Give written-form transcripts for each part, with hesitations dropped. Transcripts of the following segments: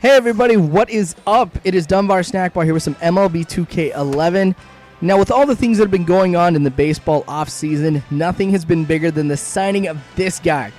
Hey everybody, what is up? It is Dunbar Snackbar here with some MLB 2K11. Now with all the things that have been going on in the baseball offseason, nothing has been bigger than the signing of this guy,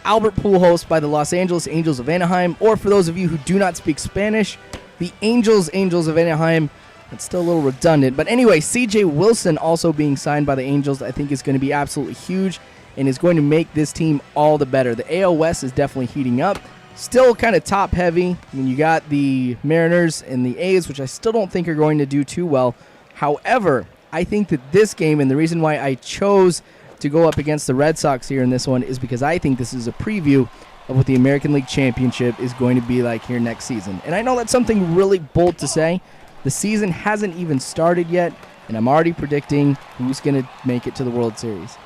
Albert Pujols by the Los Angeles Angels of Anaheim, or for those of you who do not speak Spanish, the Angels of Anaheim. That's still a little redundant, but anyway, CJ Wilson also being signed by the Angels I think is going to be absolutely huge and is going to make this team all the better. The AL West is definitely heating up. Still kind of top heavy. I mean, you got the Mariners and the A's, which I still don't think are going to do too well. However, I think that this game, and the reason why I chose to go up against the Red Sox here in this one, is because I think this is a preview of what the American League Championship is going to be like here next season. And I know that's something really bold to say. The season hasn't even started yet, and I'm already predicting who's going to make it to the World Series.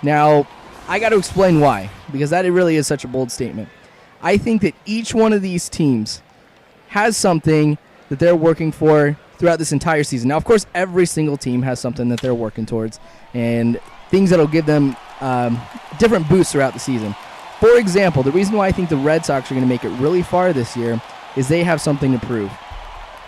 Now, I got to explain why, because that really is such a bold statement. I think that each one of these teams has something that they're working for throughout this entire season. Now, of course, every single team has something that they're working towards and things that will give them different boosts throughout the season. For example, the reason why I think the Red Sox are going to make it really far this year is they have something to prove.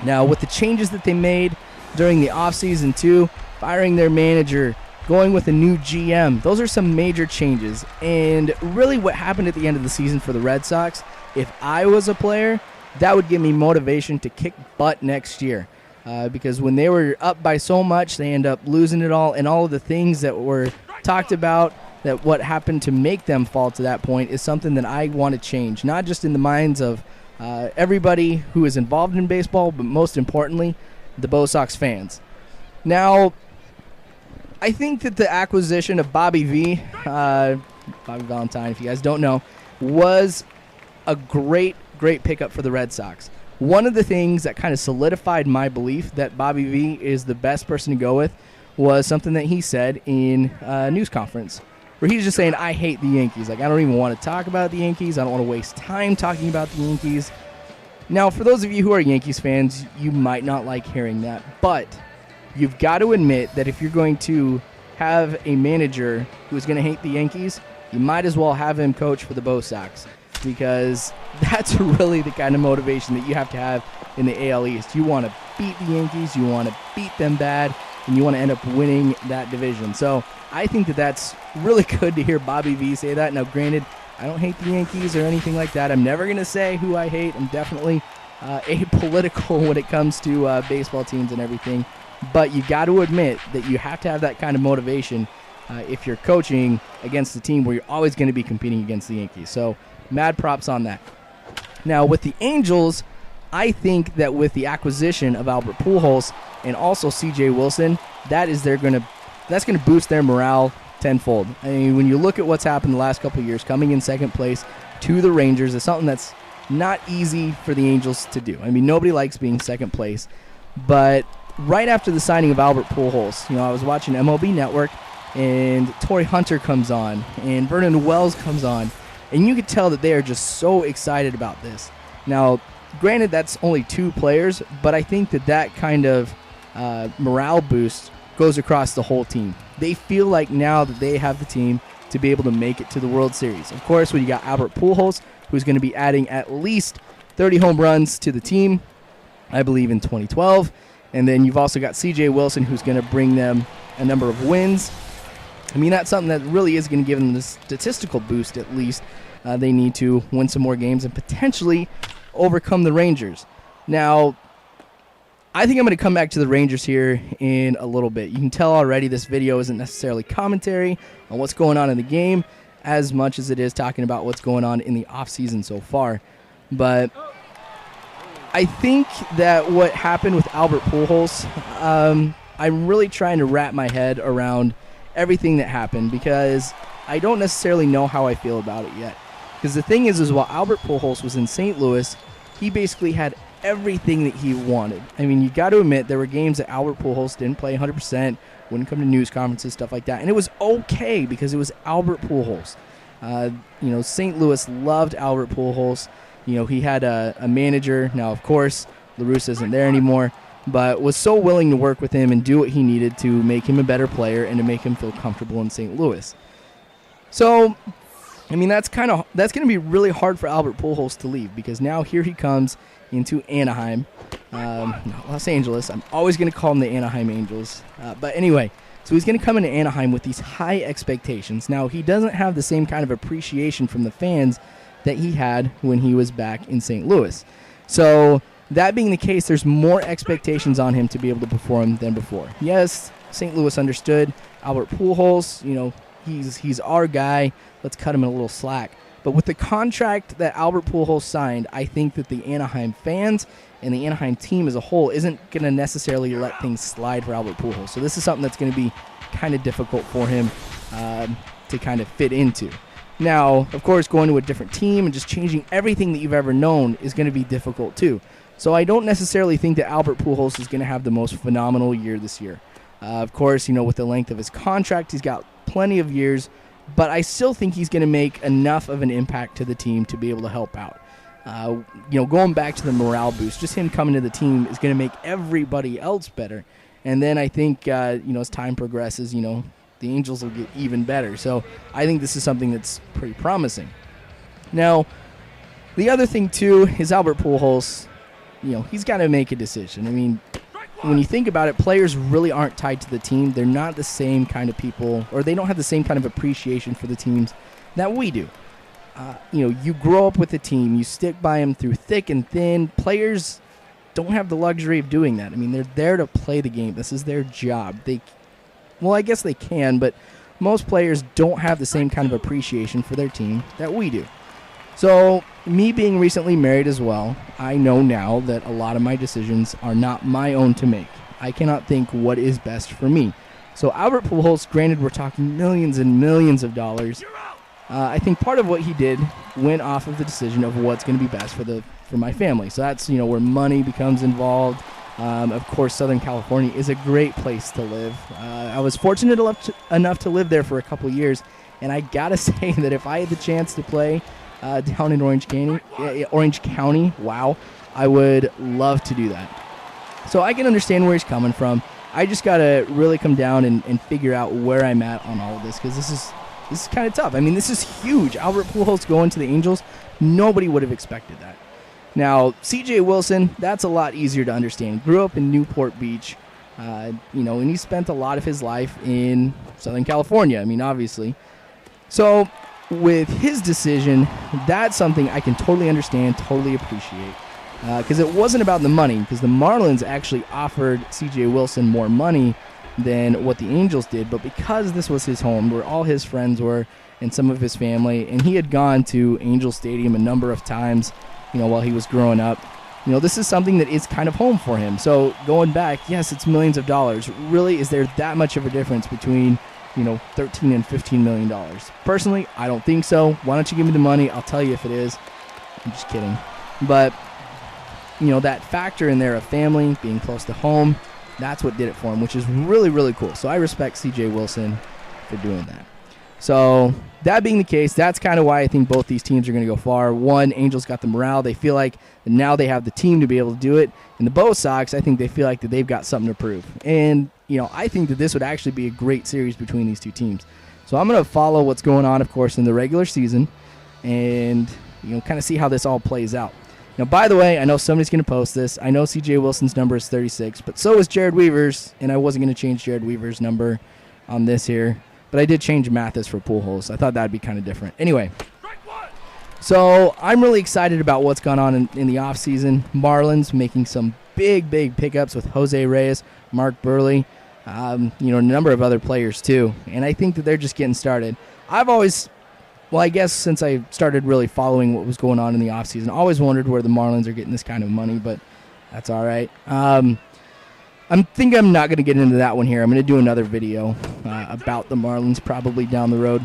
Now, with the changes that they made during the offseason too, firing their manager, going with a new GM, those are some major changes. And really what happened at the end of the season for the Red Sox, if I was a player, that would give me motivation to kick butt next year. Because when they were up by so much, they end up losing it all. And all of the things that were talked about, that what happened to make them fall to that point, is something that I want to change. Not just in the minds of everybody who is involved in baseball, but most importantly, the Bo Sox fans. Now, I think that the acquisition of Bobby Valentine, if you guys don't know, was a great pickup for the Red Sox. One of the things that kind of solidified my belief that Bobby V is the best person to go with was something that he said in a news conference, where he's just saying, I hate the Yankees. Like, I don't even want to talk about the Yankees. I don't want to waste time talking about the Yankees. Now, for those of you who are Yankees fans, you might not like hearing that, but you've got to admit that if you're going to have a manager who's going to hate the Yankees, you might as well have him coach for the Bo Sox, because that's really the kind of motivation that you have to have in the AL East. You want to beat the Yankees, you want to beat them bad, and you want to end up winning that division. So I think that that's really good to hear Bobby V say that. Now, granted, I don't hate the Yankees or anything like that. I'm never going to say who I hate. I'm definitely apolitical when it comes to baseball teams and everything. But you got to admit that you have to have that kind of motivation if you're coaching against a team where you're always going to be competing against the Yankees. So mad props on that. Now, with the Angels, I think that with the acquisition of Albert Pujols and also CJ Wilson, that's going to boost their morale tenfold. I mean, when you look at what's happened the last couple of years, coming in second place to the Rangers is something that's not easy for the Angels to do. I mean, nobody likes being second place, but right after the signing of Albert Pujols, I was watching MLB Network, and Torrey Hunter comes on, and Vernon Wells comes on, and you could tell that they are just so excited about this. Now, granted, that's only two players, but I think that kind of morale boost goes across the whole team. They feel like now that they have the team to be able to make it to the World Series. Of course, when you got Albert Pujols, who's going to be adding at least 30 home runs to the team, I believe in 2012. And then you've also got CJ Wilson, who's going to bring them a number of wins. I mean, that's something that really is going to give them the statistical boost, at least. They need to win some more games and potentially overcome the Rangers. Now, I think I'm going to come back to the Rangers here in a little bit. You can tell already this video isn't necessarily commentary on what's going on in the game as much as it is talking about what's going on in the offseason so far. But I think that what happened with Albert Pujols, I'm really trying to wrap my head around everything that happened, because I don't necessarily know how I feel about it yet. Because the thing is while Albert Pujols was in St. Louis, he basically had everything that he wanted. I mean, you got to admit there were games that Albert Pujols didn't play 100%, wouldn't come to news conferences, stuff like that. And it was okay because it was Albert Pujols. St. Louis loved Albert Pujols. He had a manager. Now, of course, La Russa isn't there anymore, but was so willing to work with him and do what he needed to make him a better player and to make him feel comfortable in St. Louis. So, I mean, that's going to be really hard for Albert Pujols to leave, because now here he comes into Anaheim, not Los Angeles. I'm always going to call them the Anaheim Angels. But anyway, so he's going to come into Anaheim with these high expectations. Now, he doesn't have the same kind of appreciation from the fans that he had when he was back in St. Louis. So that being the case, there's more expectations on him to be able to perform than before. Yes, St. Louis understood. Albert Pujols, he's our guy. Let's cut him a little slack. But with the contract that Albert Pujols signed, I think that the Anaheim fans and the Anaheim team as a whole isn't going to necessarily let things slide for Albert Pujols. So this is something that's going to be kind of difficult for him to kind of fit into. Now, of course, going to a different team and just changing everything that you've ever known is going to be difficult too. So I don't necessarily think that Albert Pujols is going to have the most phenomenal year this year. Of course, with the length of his contract, he's got plenty of years, but I still think he's going to make enough of an impact to the team to be able to help out. Going back to the morale boost, just him coming to the team is going to make everybody else better. And then I think, as time progresses, the Angels will get even better. So I think this is something that's pretty promising. Now, the other thing, too, is Albert Pujols, he's got to make a decision. I mean, when you think about it, players really aren't tied to the team. They're not the same kind of people, or they don't have the same kind of appreciation for the teams that we do. You grow up with the team. You stick by them through thick and thin. Players don't have the luxury of doing that. I mean, they're there to play the game. This is their job. I guess they can, but most players don't have the same kind of appreciation for their team that we do. So, me being recently married as well, I know now that a lot of my decisions are not my own to make. I cannot think what is best for me. So, Albert Pujols, granted we're talking millions and millions of dollars, I think part of what he did went off of the decision of what's going to be best for my family. So that's where money becomes involved. Of course, Southern California is a great place to live. I was fortunate enough to live there for a couple years, and I gotta say that if I had the chance to play down in Orange County, wow, I would love to do that. So I can understand where he's coming from. I just gotta really come down and figure out where I'm at on all of this, because this is kind of tough. I mean, this is huge. Albert Pujols going to the Angels, nobody would have expected that. Now, C.J. Wilson, that's a lot easier to understand. Grew up in Newport Beach, and he spent a lot of his life in Southern California, obviously. So, with his decision, that's something I can totally understand, totally appreciate. Because it wasn't about the money, because the Marlins actually offered C.J. Wilson more money than what the Angels did, but because this was his home, where all his friends were, and some of his family, and he had gone to Angel Stadium a number of times, while he was growing up, this is something that is kind of home for him. So going back, yes, it's millions of dollars. Really, is there that much of a difference between, $13 and $15 million? Personally, I don't think so. Why don't you give me the money? I'll tell you if it is. I'm just kidding. But, that factor in there of family, being close to home, that's what did it for him, which is really, really cool. So I respect C.J. Wilson for doing that. So that being the case, that's kind of why I think both these teams are going to go far. One, Angels got the morale. They feel like now they have the team to be able to do it. And the Bo Sox, I think they feel like that they've got something to prove. And, I think that this would actually be a great series between these two teams. So I'm going to follow what's going on, of course, in the regular season and, kind of see how this all plays out. Now, by the way, I know somebody's going to post this. I know C.J. Wilson's number is 36, but so is Jared Weaver's, and I wasn't going to change Jared Weaver's number on this here. But I did change Mathis for Pujols. I thought that would be kind of different. Anyway, so I'm really excited about what's gone on in the offseason. Marlins making some big pickups with Jose Reyes, Mark Burley, a number of other players too. And I think that they're just getting started. I guess since I started really following what was going on in the offseason, I always wondered where the Marlins are getting this kind of money, but that's all right. I'm not going to get into that one here. I'm going to do another video about the Marlins probably down the road.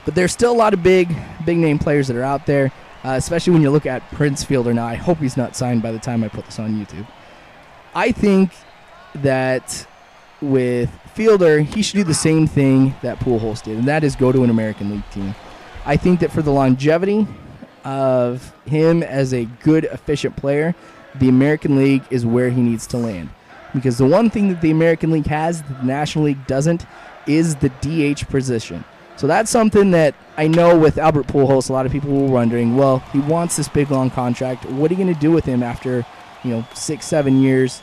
But there's still a lot of big name players that are out there, especially when you look at Prince Fielder now. I hope he's not signed by the time I put this on YouTube. I think that with Fielder, he should do the same thing that Pujols did, and that is go to an American League team. I think that for the longevity of him as a good, efficient player, the American League is where he needs to land. Because the one thing that the American League has that the National League doesn't is the DH position. So that's something that I know with Albert Pujols, a lot of people were wondering, well, he wants this big, long contract. What are you going to do with him after, 6-7 years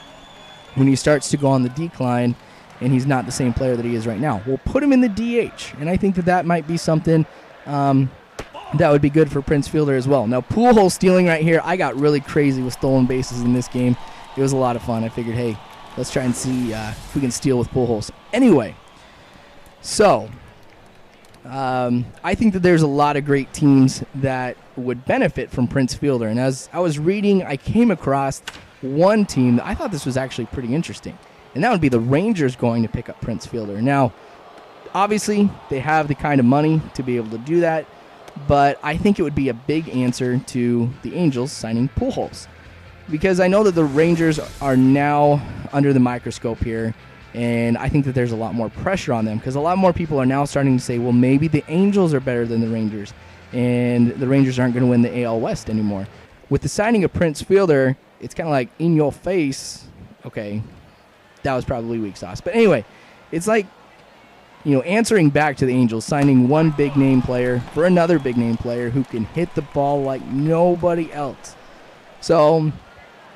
when he starts to go on the decline and he's not the same player that he is right now? We'll put him in the DH, and I think that might be something that would be good for Prince Fielder as well. Now, Pujols stealing right here. I got really crazy with stolen bases in this game. It was a lot of fun. I figured, hey, let's try and see if we can steal with Pujols. Anyway, so I think that there's a lot of great teams that would benefit from Prince Fielder. And as I was reading, I came across one team that I thought this was actually pretty interesting. And that would be the Rangers going to pick up Prince Fielder. Now, obviously, they have the kind of money to be able to do that. But I think it would be a big answer to the Angels signing Pujols. Because I know that the Rangers are now under the microscope here, and I think that there's a lot more pressure on them because a lot more people are now starting to say, well, maybe the Angels are better than the Rangers, and the Rangers aren't going to win the AL West anymore. With the signing of Prince Fielder, it's kind of like in your face. Okay, that was probably weak sauce. But anyway, it's like, answering back to the Angels, signing one big-name player for another big-name player who can hit the ball like nobody else. So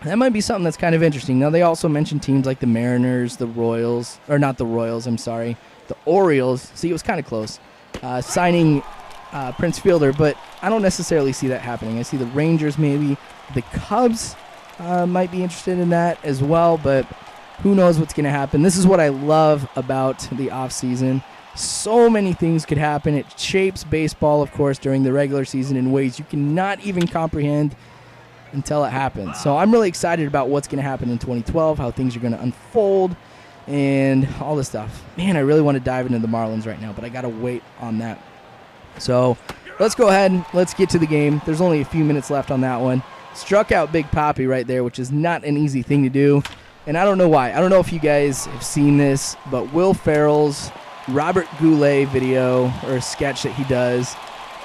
that might be something that's kind of interesting. Now, they also mentioned teams like the Mariners, the Royals, or not the Royals, I'm sorry, the Orioles. See, it was kind of close, signing Prince Fielder, but I don't necessarily see that happening. I see the Rangers maybe. The Cubs might be interested in that as well, but who knows what's going to happen. This is what I love about the offseason. So many things could happen. It shapes baseball, of course, during the regular season in ways you cannot even comprehend until it happens. So I'm really excited about what's going to happen in 2012, how things are going to unfold, and all this stuff. Man, I really want to dive into the Marlins right now, but I got to wait on that. So let's go ahead and let's get to the game. There's only a few minutes left on that one. Struck out Big Papi right there, which is not an easy thing to do. And I don't know why. I don't know if you guys have seen this, but Will Ferrell's Robert Goulet video or sketch that he does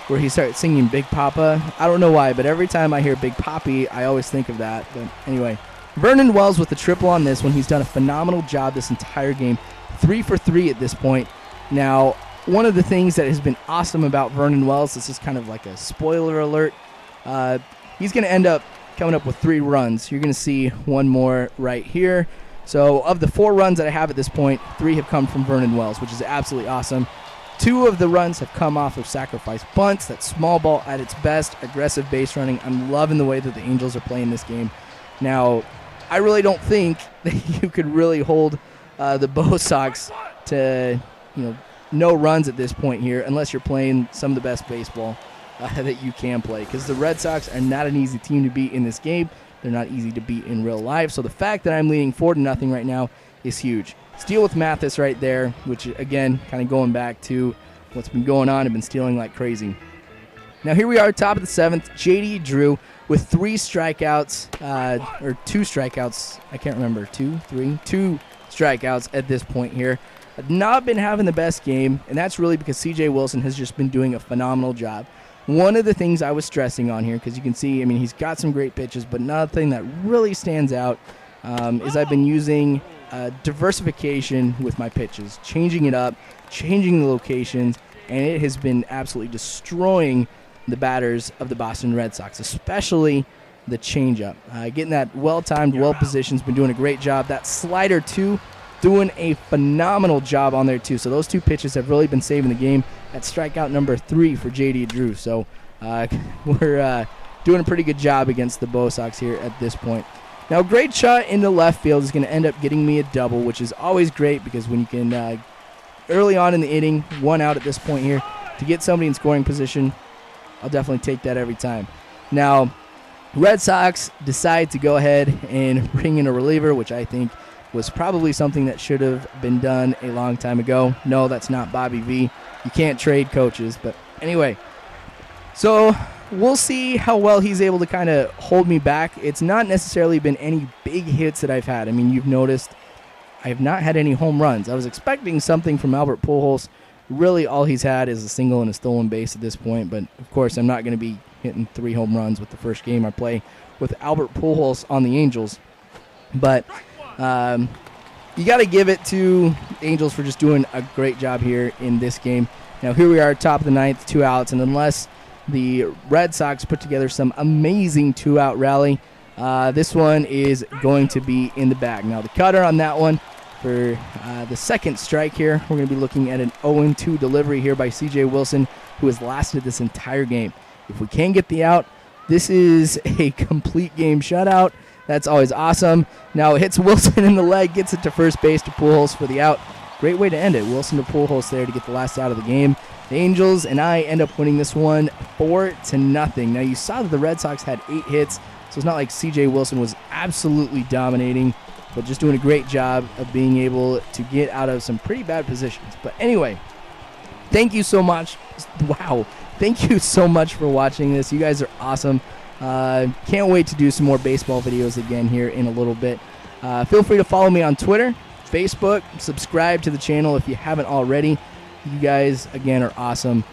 where he starts singing Big Papa. I don't know why, but every time I hear Big Papi, I always think of that. But anyway, Vernon Wells with the triple on this one. He's done a phenomenal job this entire game. 3 for 3 at this point. Now, one of the things that has been awesome about Vernon Wells, this is kind of like a spoiler alert, he's going to end up coming up with 3 runs. You're going to see one more right here. So of the 4 runs that I have at this point, 3 have come from Vernon Wells, which is absolutely awesome. 2 of the runs have come off of sacrifice bunts. That's small ball at its best, aggressive base running. I'm loving the way that the Angels are playing this game. Now, I really don't think that you could really hold the Bo Sox to, no runs at this point here unless you're playing some of the best baseball that you can play, because the Red Sox are not an easy team to beat in this game. They're not easy to beat in real life. So the fact that I'm leading 4-0 right now is huge. Steal with Mathis right there, which again, kind of going back to what's been going on. I've been stealing like crazy. Now here we are, top of the 7th. J.D. Drew with 3 strikeouts, or 2 strikeouts. I can't remember, 2 strikeouts at this point here. I've not been having the best game, and that's really because C.J. Wilson has just been doing a phenomenal job. One of the things I was stressing on here, because you can see, he's got some great pitches, but another thing that really stands out is I've been using diversification with my pitches, changing it up, changing the locations, and it has been absolutely destroying the batters of the Boston Red Sox, especially the changeup. Getting that well-timed, well-positioned, has been doing a great job. That slider, too, doing a phenomenal job on there, too. So those 2 pitches have really been saving the game. That's strikeout number 3 for J.D. Drew. So we're doing a pretty good job against the Bo Sox here at this point. Now, great shot in the left field is going to end up getting me a double, which is always great because when you can, early on in the inning, 1 out at this point here, to get somebody in scoring position, I'll definitely take that every time. Now, Red Sox decide to go ahead and bring in a reliever, which I think was probably something that should have been done a long time ago. No, that's not Bobby V. You can't trade coaches. But anyway, so we'll see how well he's able to kind of hold me back. It's not necessarily been any big hits that I've had. You've noticed I have not had any home runs. I was expecting something from Albert Pujols. Really, all he's had is a single and a stolen base at this point. But, of course, I'm not going to be hitting 3 home runs with the first game I play with Albert Pujols on the Angels. But, you got to give it to Angels for just doing a great job here in this game. Now, here we are, top of the ninth, 2 outs, and unless the Red Sox put together some amazing 2-out rally, this one is going to be in the bag. Now, the cutter on that one for the second strike here, we're going to be looking at an 0-2 delivery here by C.J. Wilson, who has lasted this entire game. If we can get the out, this is a complete game shutout. That's always awesome. Now it hits Wilson in the leg, gets it to first base to Pujols for the out. Great way to end it. Wilson to Pujols there to get the last out of the game. The Angels and I end up winning this one 4-0. Now you saw that the Red Sox had 8 hits, so it's not like C.J. Wilson was absolutely dominating, but just doing a great job of being able to get out of some pretty bad positions. But anyway, thank you so much. Wow. Thank you so much for watching this. You guys are awesome. Can't wait to do some more baseball videos again here in a little bit. Feel free to follow me on Twitter, Facebook, subscribe to the channel if you haven't already. You guys, again, are awesome.